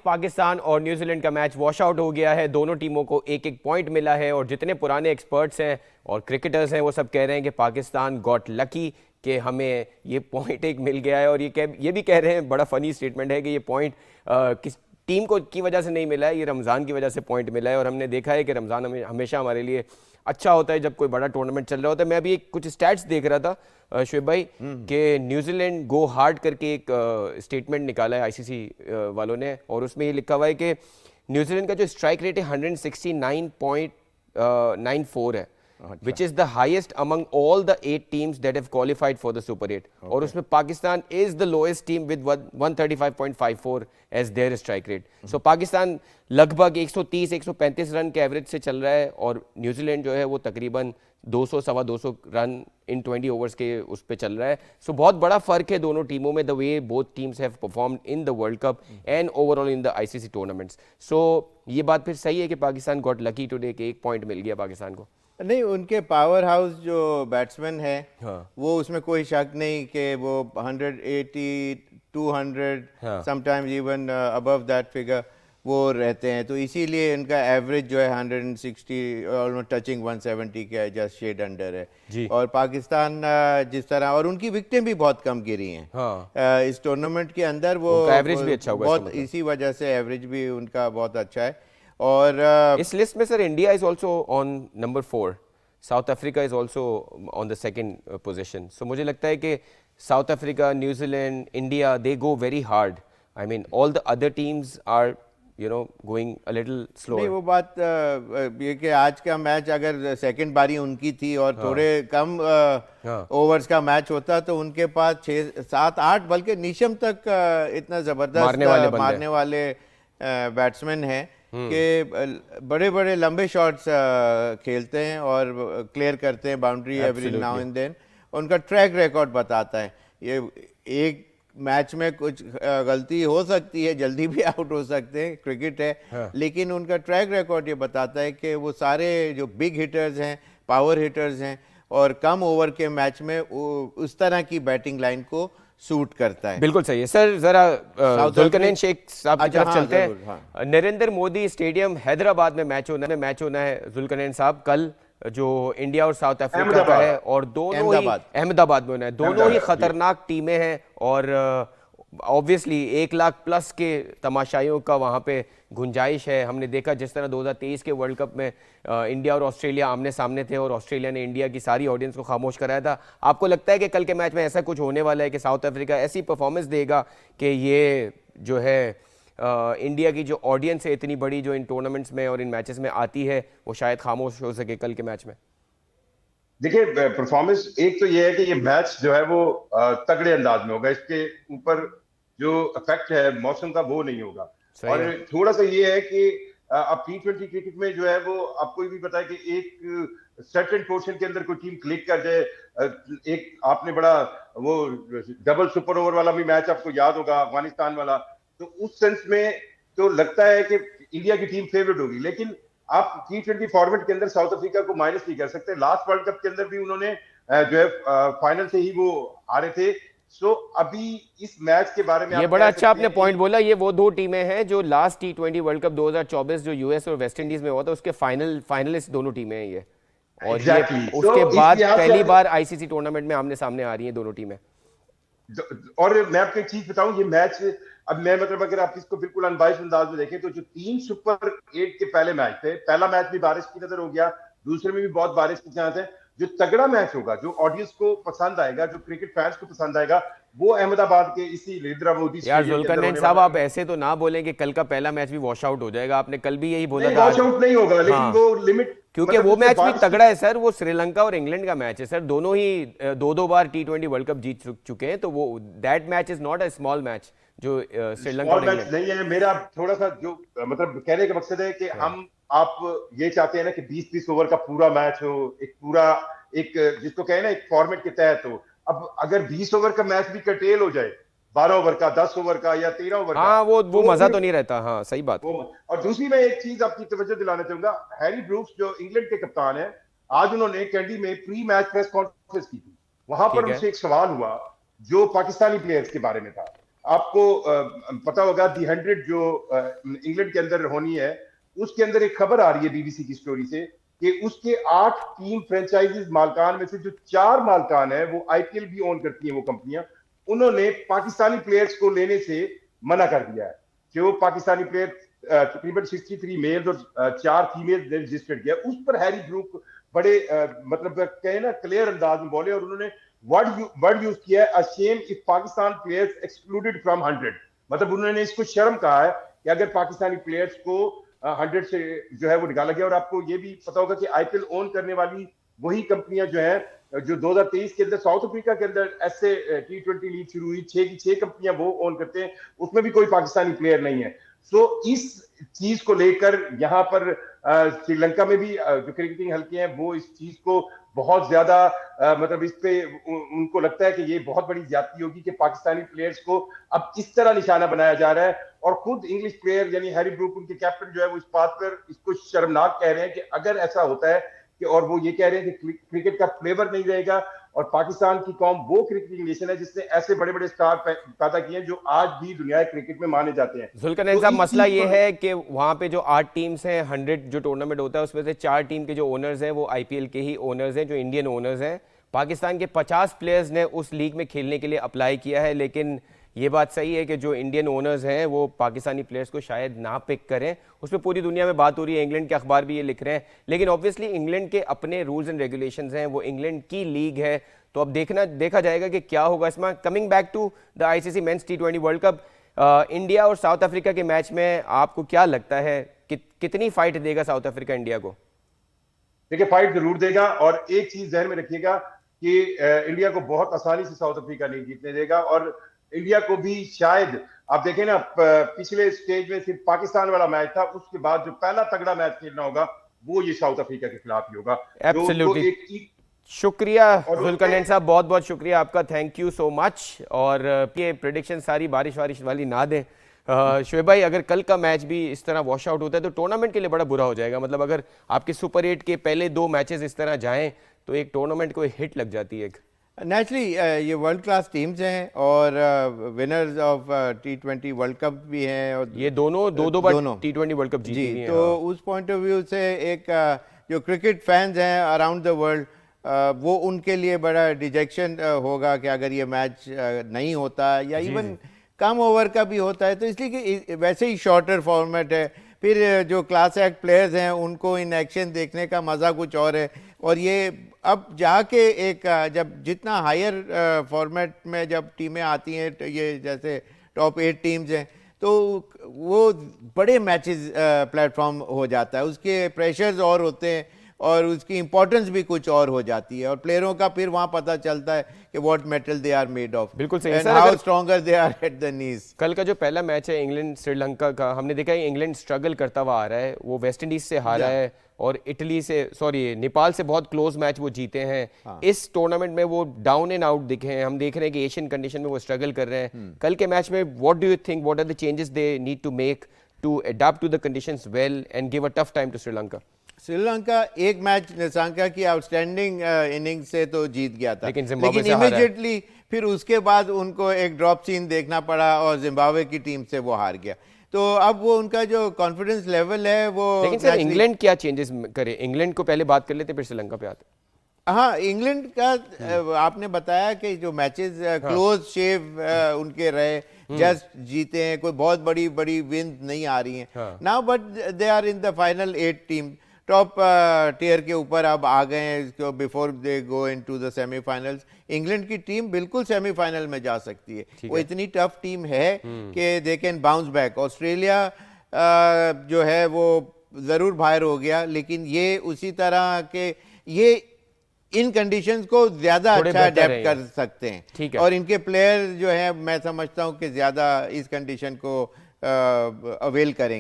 पाकिस्तान और न्यूजीलैंड का match wash out हो गया है। दोनों टीमों को एक एक पॉइंट मिला है और जितने पुराने एक्सपर्ट्स हैं और क्रिकेटर्स हैं वो सब कह रहे हैं कि पाकिस्तान गॉट लकी कि हमें ये पॉइंट एक मिल गया है। और ये भी कह रहे हैं, बड़ा फनी स्टेटमेंट है कि ये पॉइंट किस टीम को की वजह से नहीं मिला है, ये रमज़ान की वजह से पॉइंट मिला है। और हमने देखा है कि रमज़ान हमेशा हमारे लिए अच्छा होता है जब कोई बड़ा टूर्नामेंट चल रहा होता है। मैं अभी कुछ स्टैट्स देख रहा था शुएब भाई कि न्यूजीलैंड गो हार्ड करके एक स्टेटमेंट निकाला है आईसीसी वालों ने, और उसमें ये लिखा हुआ है कि न्यूजीलैंड का जो स्ट्राइक रेट है 169.94 है, which is the highest among all the 8 teams that have qualified for the Super 8. और उसमें Pakistan is the lowest team with 135.54 as their strike rate. So Pakistan लगभग 130-135 रन के एवरेज से चल रहा है और न्यूजीलैंड जो है वो तकरीबन 200-250 रन इन 20 ओवर्स के उस पे चल रहा है। सो बहुत बड़ा फर्क है दोनों टीमों में, the way both teams have performed in the World Cup and overall in the ICC tournaments. So ये बात फिर सही है कि पाकिस्तान गॉट लकी टुडे के एक पॉइंट मिल गया पाकिस्तान को। नहीं, उनके पावर हाउस जो बैट्समैन है हाँ। वो उसमें कोई शक नहीं कि वो 180 200 sometimes even above that figure वो रहते हैं, तो इसीलिए इनका एवरेज जो है 160 ऑलमोस्ट टचिंग 170 का है, जस्ट शेड अंडर है जी। और पाकिस्तान जिस तरह, और उनकी विकेटें भी बहुत कम गिरी हैं हाँ। इस टूर्नामेंट के अंदर, वो एवरेज भी अच्छा होगा बहुत, मतलब। इसी वजह से एवरेज भी उनका बहुत अच्छा है। और इस लिस्ट में sir India is also on number 4, South Africa is also on the second position. So मुझे लगता है कि South Africa, New Zealand, India, they go very hard. I mean all the other teams are going a little slow. नहीं, वो बात ये कि आज का मैच अगर सेकंड बारी उनकी थी और थोड़े कम ओवर्स का मैच होता तो उनके पास 6 7 8 बल्कि नीशम तक इतना जबरदस्त मारने वाले बैट्समैन हैं कि बड़े बड़े लंबे शॉट्स खेलते हैं और क्लियर करते हैं boundary every now and then. उनका ट्रैक रिकॉर्ड बताता है, ये एक मैच में कुछ गलती हो सकती है, जल्दी भी आउट हो सकते हैं, क्रिकेट है, लेकिन उनका ट्रैक रिकॉर्ड ये बताता है कि वो सारे जो बिग हिटर्स हैं, पावर हिटर्स हैं और कम ओवर के मैच में उस तरह की बैटिंग लाइन को सूट करता है। बिल्कुल सही है सर। जरा जुल्करनैन शेख साहब की तरफ चलते हैं। नरेंद्र मोदी स्टेडियम हैदराबाद में मैच होना है जुल्करनैन साहब कल, जो इंडिया और साउथ अफ्रीका का है, और दोनों ही अहमदाबाद में होना है। दोनों ही खतरनाक टीमें हैं और ऑब्वियसली 1 लाख प्लस के तमाशाइयों का वहाँ पे गुंजाइश है। हमने देखा जिस तरह 2023 के वर्ल्ड कप में इंडिया और ऑस्ट्रेलिया आमने सामने थे और ऑस्ट्रेलिया ने इंडिया की सारी ऑडियंस को खामोश कराया था। आपको लगता है कि कल के मैच में ऐसा कुछ होने वाला है कि साउथ अफ्रीका ऐसी परफॉर्मेंस देगा कि ये जो है इंडिया की जो ऑडियंस है इतनी बड़ी, जो इन टूर्नामेंट्स में और इन मैचेस में आती है, वो शायद खामोश हो सके कल के मैच में? देखिए, परफॉर्मेंस एक तो ये है कि ये मैच जो है वो तगड़े अंदाज में होगा, इसके ऊपर जो इफेक्ट है मौसम का वो नहीं होगा। और थोड़ा सा ये है कि अब T20 क्रिकेट में जो है वो आपको भी पता है कि एक सर्टेन पोर्शन के अंदर कोई टीम क्लिक कर जाए, एक आपने बड़ा वो डबल सुपर ओवर वाला भी मैच आपको याद होगा, अफगानिस्तान वाला, तो उस सेंस में तो लगता है कि इंडिया की टीम फेवरेट होगी। लेकिन आप T20 फॉर्मेट के अंदर साउथ अफ्रीका को माइनस नहीं कर सकते। लास्ट वर्ल्ड कप के अंदर भी उन्होंने जो है फाइनल से ही वो हारे थे। सो अभी इस मैच के बारे में ये बड़ा अच्छा आपने पॉइंट बोला। ये वो दो टीमें हैं जो लास्ट T20 वर्ल्ड कप 2024 जो यूएस और वेस्ट इंडीज में हुआ था उसके फाइनलिस्ट दोनों टीमें हैं ये, और ये उसके बाद पहली बार आईसीसी टूर्नामेंट में आमने सामने आ रही हैं दोनों टीमें। और मैं आपको एक चीज बताऊं, ये मैच अब मैं मतलब अगर आप इसको बिल्कुल अनबाइस्ड अंदाज में देखें तो जो 3 सुपर 8 के पहले मैच थे, पहला मैच भी बारिश की नजर हो गया, दूसरे में भी बहुत बारिश के चांस है। जो तगड़ा मैच होगा, जो ऑडियंस को पसंद आएगा, जो क्रिकेट फैंस को पसंद आएगा, वो अहमदाबाद के इसी नरेंद्र मोदी यार जुल्करनैन साहब, आप ऐसे तो ना बोलें कि कल का पहला मैच भी वॉश आउट हो जाएगा। आपने कल भी यही बोला था। वॉश आउट नहीं होगा, लेकिन वो लिमिट, क्योंकि वो मैच भी तगड़ा है सर। वो श्रीलंका और इंग्लैंड का मैच है सर, दोनों ही 2-2 बार T20 वर्ल्ड कप जीत चुके हैं, तो वो that match is not a small match जो श्रीलंका और इंग्लैंड नहीं है। मेरा थोड़ा सा जो मतलब कहने का मकसद है कि हम आप ये चाहते हैं ना कि 20-20 ओवर का पूरा मैच हो, एक पूरा एक जिसको कहे ना एक फॉर्मेट के तहत हो। अब अगर 20 ओवर का मैच भी कटेल हो जाए, 12 ओवर का, 10 ओवर का या 13 ओवर का, हाँ वो मजा तो नहीं रहता। हाँ सही बात। और दूसरी मैं एक चीज आपकी तवज्जो दिलाना चाहूंगा, हैरी ब्रूक्स जो इंग्लैंड के कप्तान है, आज उन्होंने कैंडी में प्री मैच प्रेस कॉन्फ्रेंस की थी। वहां पर उनसे एक सवाल हुआ जो पाकिस्तानी प्लेयर्स के बारे में था। आपको पता होगा दी 100 जो इंग्लैंड के अंदर होनी है, उसके अंदर एक खबर आ रही है बीबीसी की स्टोरी से कि उसके 8 टीम फ्रेंचाइजीज मालकान में से जो 4 मालकान है वो आईपीएल भी ओन करती है वो कंपनियां, उन्होंने पाकिस्तानी प्लेयर्स को लेने से मना कर दिया है। जो पाकिस्तानी प्लेयर तकरीबन 63 मेल्स और 4 फीमेल रजिस्टर्ड किया, उस पर हैरी ब्रूक बड़े मतलब कहे ना क्लियर अंदाज में बोले और उन्होंने वर्ड यूज किया है, a shame if Pakistan players excluded from 100। मतलब उन्होंने इसको शर्म कहा है कि अगर पाकिस्तानी प्लेयर्स को 100 से जो है वो निकाला गया। और आपको ये भी पता होगा कि आईपीएल ओन करने वाली वही कंपनियां जो है, जो 2023 के अंदर साउथ अफ्रीका के अंदर ऐसे T20 लीग शुरू हुई, 6 की 6 कंपनियां वो ओन करते हैं, उसमें भी कोई पाकिस्तानी प्लेयर नहीं है। सो इस चीज को लेकर यहाँ पर श्रीलंका में भी जो क्रिकेटिंग हल्के हैं वो इस चीज को बहुत ज्यादा मतलब इस पे उनको लगता है कि ये बहुत बड़ी ज्यादती होगी कि पाकिस्तानी प्लेयर्स को अब इस तरह निशाना बनाया जा रहा है। और खुद इंग्लिश प्लेयर यानी हैरी ब्रूक उनके कैप्टन जो है वो इस बात पर इसको शर्मनाक कह रहे हैं कि अगर ऐसा होता है कि, और वो ये कह रहे हैं कि क्रिकेट का फ्लेवर नहीं रहेगा। और पाकिस्तान की कौम वो क्रिकेटिंग नेशन है जिसने ऐसे बड़े बड़े स्टार पैदा किए हैं जो आज भी दुनिया क्रिकेट में माने जाते हैं। जुल्करनैन साहब, मसला ये है कि वहां पे जो 8 टीम्स हैं, 100 जो टूर्नामेंट होता है उसमें से 4 टीम के जो ओनर्स हैं वो आईपीएल के ही ओनर्स हैं, जो इंडियन ओनर्स हैं। पाकिस्तान के 50 प्लेयर्स ने उस लीग में खेलने के लिए अप्लाई किया है, लेकिन ये बात सही है कि जो इंडियन ओनर्स हैं वो पाकिस्तानी प्लेयर्स को शायद ना पिक करें। उस पर पूरी दुनिया में बात हो रही है, इंग्लैंड के अखबार भी ये लिख रहे हैं। लेकिन ऑब्वियसली इंग्लैंड के अपने रूल्स एंड रेगुलेशंस हैं, वो इंग्लैंड की लीग है, तो अब देखा जाएगा कि क्या होगा इसमें। Coming back to the ICC men's T20 world cup, India और साउथ अफ्रीका के मैच में आपको क्या लगता है कितनी फाइट देगा साउथ अफ्रीका इंडिया को? देखिए, फाइट जरूर देगा। और एक चीज ध्यान में रखिएगा कि इंडिया को बहुत आसानी से साउथ अफ्रीका नहीं जीतने देगा। और इंडिया को भी शायद आप देखें ना, पिछले स्टेज में सिर्फ पाकिस्तान वाला मैच था, उसके बाद जो पहला तगड़ा मैच खेलना होगा वो ये साउथ अफ्रीका के खिलाफ ही होगा। एब्सोल्युटली। शुक्रिया जुल्करनैन साहब, बहुत बहुत शुक्रिया आपका, थैंक यू सो मच। और ये प्रेडिक्शन सारी बारिश वाली ना दें। शोएब भाई, अगर कल का मैच भी इस तरह वॉश आउट होता है तो टूर्नामेंट के लिए बड़ा बुरा हो जाएगा। मतलब अगर आपके सुपर 8 के पहले 2 मैचेस इस तरह जाएं तो एक टूर्नामेंट को हिट लग जाती है। नेचुरली ये वर्ल्ड क्लास टीम्स हैं और winners of T20 world cup भी हैं, और ये दोनों दो बार T20 वर्ल्ड कप जीती हैं। तो उस पॉइंट ऑफ व्यू से एक जो क्रिकेट फैंस हैं अराउंड द वर्ल्ड, वो उनके लिए बड़ा डिजेक्शन होगा कि अगर ये मैच नहीं होता या इवन कम ओवर का भी होता है। तो इसलिए कि वैसे ही शॉर्टर फॉर्मेट है, फिर जो क्लास एक्ट प्लेयर्स हैं उनको इन एक्शन देखने का मज़ा कुछ और है। और ये अब जाके एक जब जितना हायर फॉर्मेट में जब टीमें आती हैं, तो ये जैसे टॉप 8 टीम्स हैं, तो वो बड़े मैचेस प्लेटफॉर्म हो जाता है, उसके प्रेशर्स और होते हैं और उसकी इंपॉर्टेंस भी कुछ और हो जाती है, और प्लेयरों का फिर वहां पता चलता है कि what metal they are made of. बिल्कुल सही and how stronger they are at the knees. कल का जो पहला मैच है इंग्लैंड श्रीलंका का, हमने देखा है इंग्लैंड स्ट्रगल करता हुआ आ रहा है। वो वेस्ट इंडीज से हारा है और नेपाल से बहुत क्लोज मैच वो जीते हैं। इस टूर्नामेंट में वो डाउन एंड आउट दिखे हैं। हम देख रहे हैं कि एशियन कंडीशन में वो स्ट्रगल कर रहे हैं। कल के मैच में what do you think, what are the changes they need to make to adopt to the conditions well and give a tough time to Sri Lanka? Sri Lanka एक मैच निशांका की आउटस्टैंडिंग इनिंग से तो जीत गया था, लेकिन इमीडिएटली फिर उसके बाद उनको एक ड्रॉप सीन देखना पड़ा और जिम्बाब्वे की टीम से वो हार गया। तो अब वो उनका जो कॉन्फिडेंस लेवल है वो, लेकिन सर इंग्लैंड क्या चेंजेस करे? इंग्लैंड को पहले बात कर लेते फिर श्रीलंका पे आते। हाँ, इंग्लैंड का आपने बताया कि जो मैचेस क्लोज शेव उनके रहे, जस्ट जीते हैं, कोई बहुत बड़ी विन नहीं आ रही हैं now, but they are in the final 8 team, top tier के ऊपर अब आ गए हैं before they go into the semifinals. England की टीम बिल्कुल सेमीफाइनल में जा सकती है, वो इतनी टफ टीम है कि they can bounce back. Australia जो है वो ज़रूर बाहर हो गया, लेकिन ये उसी तरह के ये इन कंडीशंस को ज़्यादा अच्छा अडेप्ट कर सकते हैं, और इनके प्लेयर जो है मैं समझता हूँ कि ज़्यादा इस कंडीशन को अवेल करेंगे।